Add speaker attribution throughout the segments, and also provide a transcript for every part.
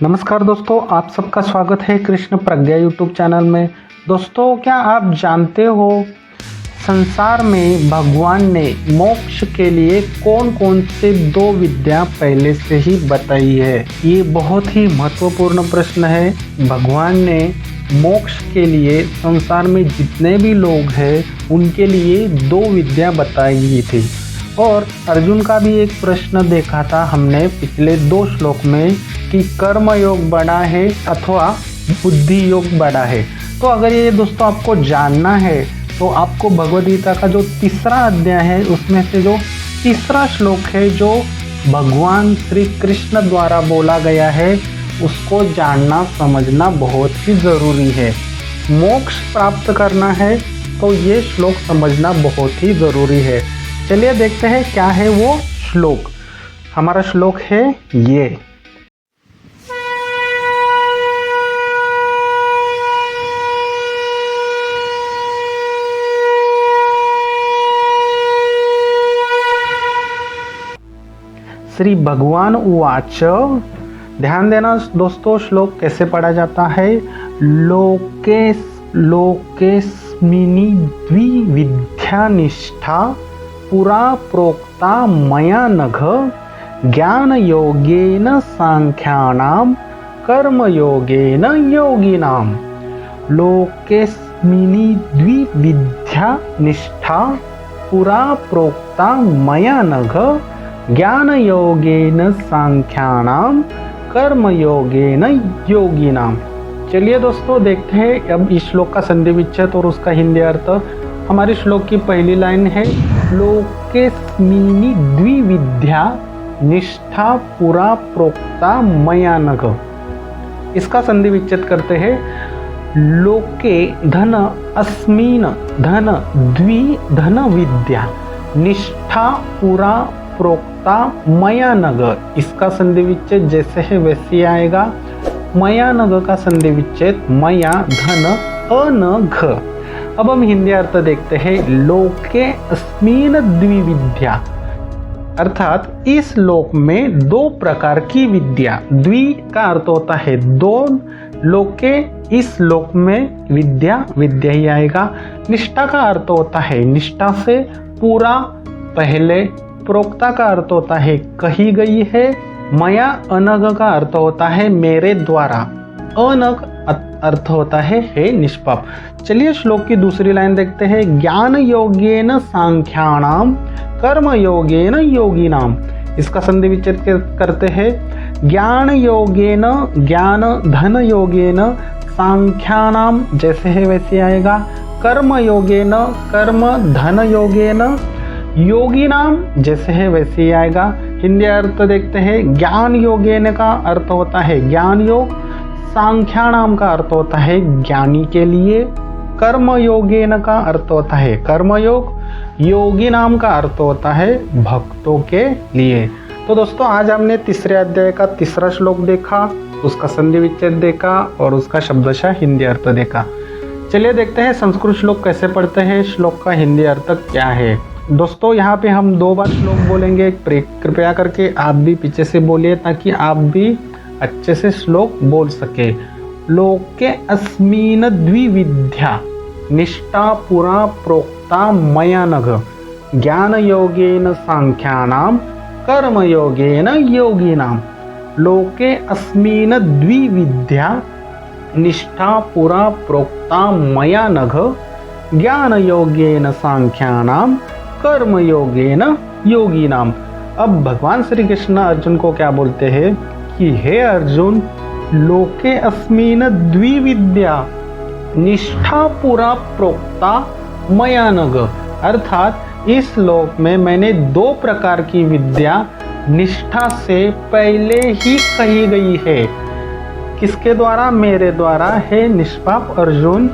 Speaker 1: नमस्कार दोस्तों, आप सबका स्वागत है कृष्ण प्रज्ञा यूट्यूब चैनल में। दोस्तों, क्या आप जानते हो संसार में भगवान ने मोक्ष के लिए कौन कौन से 2 विद्या पहले से ही बताई है? ये बहुत ही महत्वपूर्ण प्रश्न है। भगवान ने मोक्ष के लिए संसार में जितने भी लोग हैं उनके लिए 2 विद्या बताई गई थी। और अर्जुन का भी एक प्रश्न देखा था हमने पिछले 2 श्लोक में कि कर्म योग बड़ा है अथवा बुद्धि योग बड़ा है। तो अगर ये दोस्तों आपको जानना है तो आपको भगवद गीता का जो 3रा अध्याय है उसमें से जो 3रा श्लोक है जो भगवान श्री कृष्ण द्वारा बोला गया है उसको जानना समझना बहुत ही ज़रूरी है। मोक्ष प्राप्त करना है तो ये श्लोक समझना बहुत ही ज़रूरी है। चलिए देखते हैं क्या है वो श्लोक। हमारा श्लोक है ये। श्री भगवान उवाच। ध्यान देना दोस्तों, श्लोक कैसे पढ़ा जाता है। लोकेस्मिनि द्विविद्या निष्ठा पुरा प्रोक्ता मया नघ ज्ञान योगेन सांख्यानाम कर्म योगेन योगिनाम। लोकेस्मिनि द्विविद्या निष्ठा पुरा प्रोक्ता मया नघ ज्ञान योगेन सांख्यानाम कर्म योगेन योगिनाम। चलिए दोस्तों देखते हैं अब इस श्लोक का संधि विच्छेद और उसका हिंदी अर्थ। हमारे श्लोक की पहली लाइन है लोकेस्मिनि द्विविद्या निष्ठा पुरा प्रोक्ता मया नघ। इसका संधि विच्छेद करते हैं। लोके धन अस्मिन धन द्वि धन विद्या निष्ठा पुरा प्रोक्ता मया नघ। इसका संधि विच्छेद जैसे है वैसे ही आएगा। मया नघ का संधि विच्छेद मया धन अनघ। अब हम हिंदी अर्थ देखते हैं। लोके अस्मिन द्विविद्या अर्थात इस लोक में 2 प्रकार की विद्या। द्वि का अर्थ होता है 2। लोके इस लोक में विद्या विद्या ही आएगा। निष्ठा का अर्थ होता है निष्ठा से पूरा पहले। प्रोक्ता का अर्थ होता है कही गई है। मया अनग का अर्थ होता है मेरे द्वारा। अनग अर्थ होता है निष्पाप। चलिए श्लोक की दूसरी लाइन देखते हैं। ज्ञान योगेन सांख्यानाम कर्म योगेन योगिनाम। इसका संधि विच्छेद करते हैं। ज्ञान योगेन ज्ञान धन योगेन सांख्यानाम जैसे है वैसे आएगा। कर्म योगेन कर्म धन योगेन योगिनाम जैसे है वैसे ही आएगा। हिंदी अर्थ देखते हैं। ज्ञान योगेन का अर्थ होता है ज्ञान योग। सांख्यानाम का अर्थ होता है ज्ञानी के लिए। कर्म योगेन का अर्थ होता है कर्मयोग। योगी नाम का अर्थ होता है भक्तों के लिए। तो दोस्तों आज हमने 3रे अध्याय का 3रा श्लोक देखा, उसका संधि विच्छेद देखा और उसका शब्दशः हिंदी अर्थ देखा। चलिए देखते हैं संस्कृत श्लोक कैसे पढ़ते हैं, श्लोक का हिंदी अर्थ क्या है। दोस्तों यहाँ पे हम 2 बार श्लोक बोलेंगे। कृपया करके आप भी पीछे से बोलिए ताकि आप भी अच्छे से श्लोक बोल सके। लोके अस्मिन द्विविद्या निष्ठा पुरा प्रोक्ता मया नघ ज्ञान योगेन सांख्यानाम कर्म योगेन योगिनाम। लोके अस्मिन द्विविद्या निष्ठा पुरा प्रोक्ता मया नघ ज्ञान योगेन सांख्यानाम कर्म योगेन योगिनाम। अब भगवान श्री कृष्ण अर्जुन को क्या बोलते हैं कि हे अर्जुन, लोके अस्मिन द्विविद्या निष्ठा पुरा प्रोक्ता मया नघ अर्थात इस श्लोक में मैंने 2 प्रकार की विद्या निष्ठा से पहले ही कही गई है। किसके द्वारा? मेरे द्वारा है निष्पाप अर्जुन।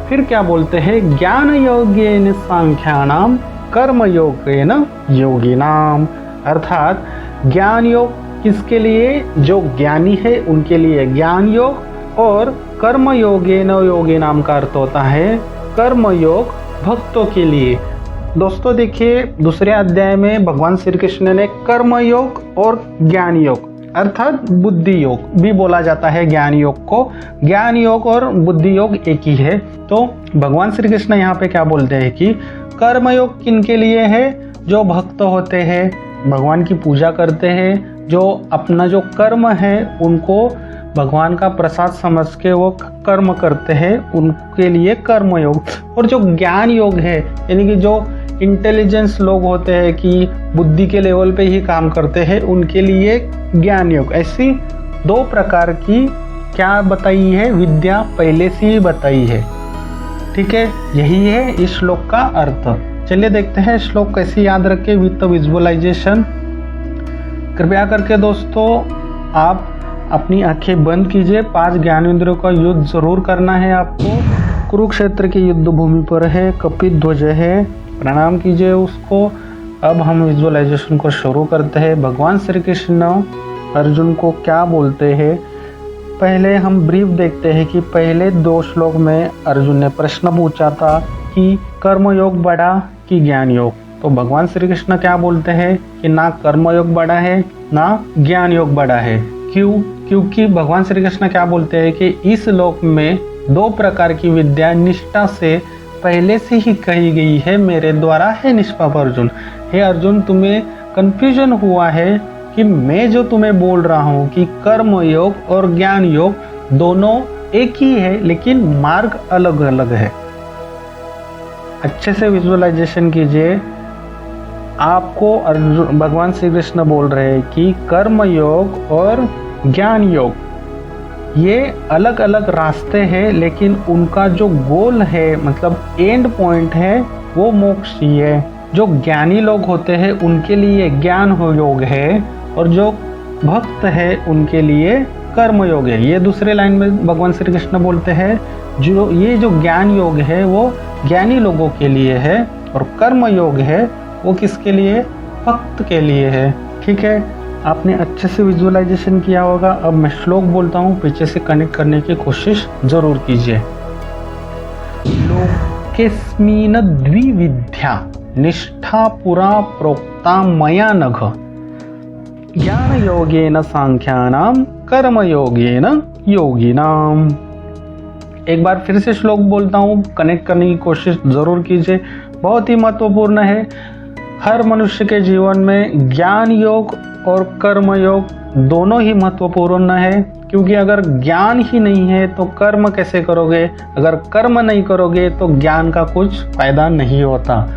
Speaker 1: फिर क्या बोलते हैं? ज्ञान योगेन सांख्यानाम कर्म योगेन योगिनाम अर्थात ज्ञान योग किसके लिए? जो ज्ञानी है उनके लिए ज्ञान योग। और कर्म योगेन योगिनाम का अर्थ होता है कर्म योग भक्तों के लिए। दोस्तों देखिए, दूसरे अध्याय में भगवान श्री कृष्ण ने कर्म योग और ज्ञान योग अर्थात बुद्धि योग भी बोला जाता है ज्ञान योग को। ज्ञान योग और बुद्धि योग एक ही है। तो भगवान श्री कृष्ण यहाँ पे क्या बोलते हैं कि कर्म योग किनके लिए है? जो भक्त होते हैं, भगवान की पूजा करते हैं, जो अपना जो कर्म है उनको भगवान का प्रसाद समझ के वो कर्म करते हैं, उनके लिए कर्म योग। और जो ज्ञान योग है, यानी कि जो इंटेलिजेंस लोग होते हैं कि बुद्धि के लेवल पे ही काम करते हैं, उनके लिए ज्ञान योग। ऐसी दो प्रकार की क्या बताई है? विद्या पहले से ही बताई है। ठीक है, यही है इस श्लोक का अर्थ। चलिए देखते हैं श्लोक कैसे याद रखें विद विजुअलाइजेशन। कृपया करके दोस्तों आप अपनी आंखें बंद कीजिए। 5 ज्ञानेंद्रियों का युद्ध जरूर करना है आपको। कुरुक्षेत्र की युद्ध भूमि पर है, कपित ध्वज है, प्रणाम कीजिए उसको। अब हम विजुअलाइजेशन को शुरू करते हैं। भगवान श्री कृष्ण अर्जुन को क्या बोलते हैं, पहले हम ब्रीफ देखते हैं कि पहले 2 श्लोक में अर्जुन ने प्रश्न पूछा था कि कर्म योग बड़ा कि ज्ञान योग। तो भगवान श्री कृष्ण क्या बोलते हैं कि ना कर्म योग बड़ा है ना ज्ञान योग बड़ा है। क्यों? क्योंकि भगवान श्री कृष्ण क्या बोलते हैं कि इस लोक में 2 प्रकार की विद्या निष्ठा से पहले से ही कही गई है मेरे द्वारा। है निष्पाप अर्जुन, हे अर्जुन तुम्हें कंफ्यूजन हुआ है कि मैं जो तुम्हें बोल रहा हूँ कि कर्म योग और ज्ञान योग दोनों एक ही है, लेकिन मार्ग अलग अलग है। अच्छे से विजुअलाइजेशन कीजिए। आपको अर्जुन भगवान श्री कृष्ण बोल रहे हैं कि कर्म योग और ज्ञान योग ये अलग अलग रास्ते हैं, लेकिन उनका जो गोल है, मतलब एंड पॉइंट है, वो मोक्ष ही है। जो ज्ञानी लोग होते हैं उनके लिए ज्ञान योग है, और जो भक्त है उनके लिए कर्म योग है। ये दूसरे लाइन में भगवान श्री कृष्ण बोलते हैं जो ये जो ज्ञान योग है वो ज्ञानी लोगों के लिए है, और कर्म योग है वो किसके लिए? भक्त के लिए है। ठीक है, आपने अच्छे से विजुअलाइजेशन किया होगा। अब मैं श्लोक बोलता हूँ, पीछे से कनेक्ट करने की कोशिश जरूर कीजिए। लोकेस्मिन् द्विविद्या निष्ठा पुरा प्रोक्ता मया नघ ज्ञान योगेन सांख्यानाम कर्म योगेन योगिनाम। एक बार फिर से श्लोक बोलता हूँ, कनेक्ट करने की कोशिश जरूर कीजिए। बहुत ही महत्वपूर्ण है। हर मनुष्य के जीवन में ज्ञान योग और कर्म योग दोनों ही महत्वपूर्ण है, क्योंकि अगर ज्ञान ही नहीं है तो कर्म कैसे करोगे? अगर कर्म नहीं करोगे तो ज्ञान का कुछ फायदा नहीं होता।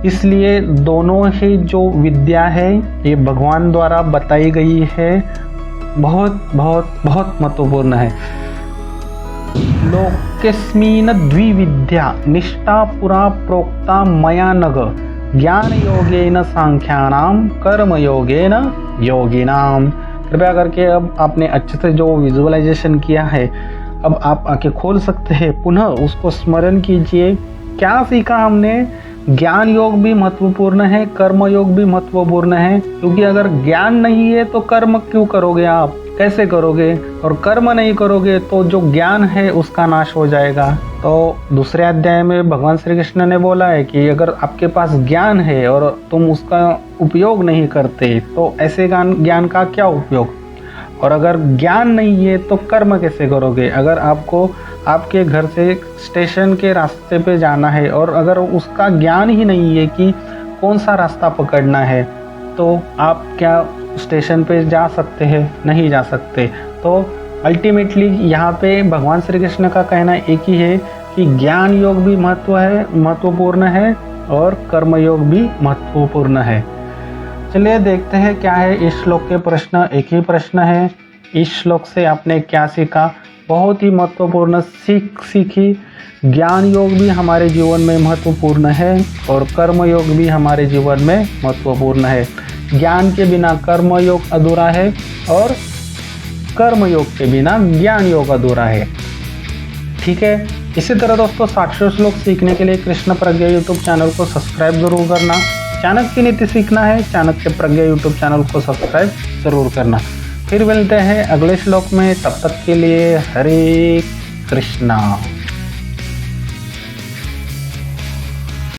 Speaker 1: इसलिए दोनों ही जो विद्या है ये भगवान द्वारा बताई गई है, बहुत बहुत बहुत महत्वपूर्ण है। लोकेस्मिन् द्विविद्या निष्ठा पुरा प्रोक्ता मया नघ ज्ञान योगेन सांख्यानाम कर्म योगेन योगिनाम। कृपया करके अब आपने अच्छे से जो विजुअलाइजेशन किया है, अब आप आंखें खोल सकते हैं। पुनः उसको स्मरण कीजिए। क्या सीखा हमने? ज्ञान योग भी महत्वपूर्ण है, कर्म योग भी महत्वपूर्ण है, क्योंकि अगर ज्ञान नहीं है तो कर्म क्यों करोगे आप? कैसे करोगे? और कर्म नहीं करोगे तो जो ज्ञान है उसका नाश हो जाएगा। तो दूसरे अध्याय में भगवान श्री कृष्ण ने बोला है कि अगर आपके पास ज्ञान है और तुम उसका उपयोग नहीं करते तो ऐसे ज्ञान का क्या उपयोग? और अगर ज्ञान नहीं है तो कर्म कैसे करोगे? अगर आपको आपके घर से स्टेशन के रास्ते पे जाना है और अगर उसका ज्ञान ही नहीं है कि कौन सा रास्ता पकड़ना है, तो आप क्या स्टेशन पे जा सकते हैं? नहीं जा सकते। तो अल्टीमेटली यहाँ पे भगवान श्री कृष्ण का कहना एक ही है कि ज्ञान योग भी महत्वपूर्ण है और कर्म योग भी महत्वपूर्ण है। चलिए देखते हैं क्या है इस श्लोक के प्रश्न। एक ही प्रश्न है। इस श्लोक से आपने क्या सीखा? बहुत ही महत्वपूर्ण सीखी। ज्ञान योग भी हमारे जीवन में महत्वपूर्ण है और कर्म योग भी हमारे जीवन में महत्वपूर्ण है। ज्ञान के बिना कर्म योग अधूरा है और कर्म योग के बिना ज्ञान योग अधूरा है। ठीक है, इसी तरह दोस्तों 700 श्लोक सीखने के लिए कृष्ण प्रज्ञा यूट्यूब चैनल को सब्सक्राइब जरूर करना। चाणक्य नीति सीखना है, चाणक्य प्रज्ञा यूट्यूब चैनल को सब्सक्राइब जरूर करना। फिर मिलते हैं अगले श्लोक में, तब तक के लिए हरे कृष्णा।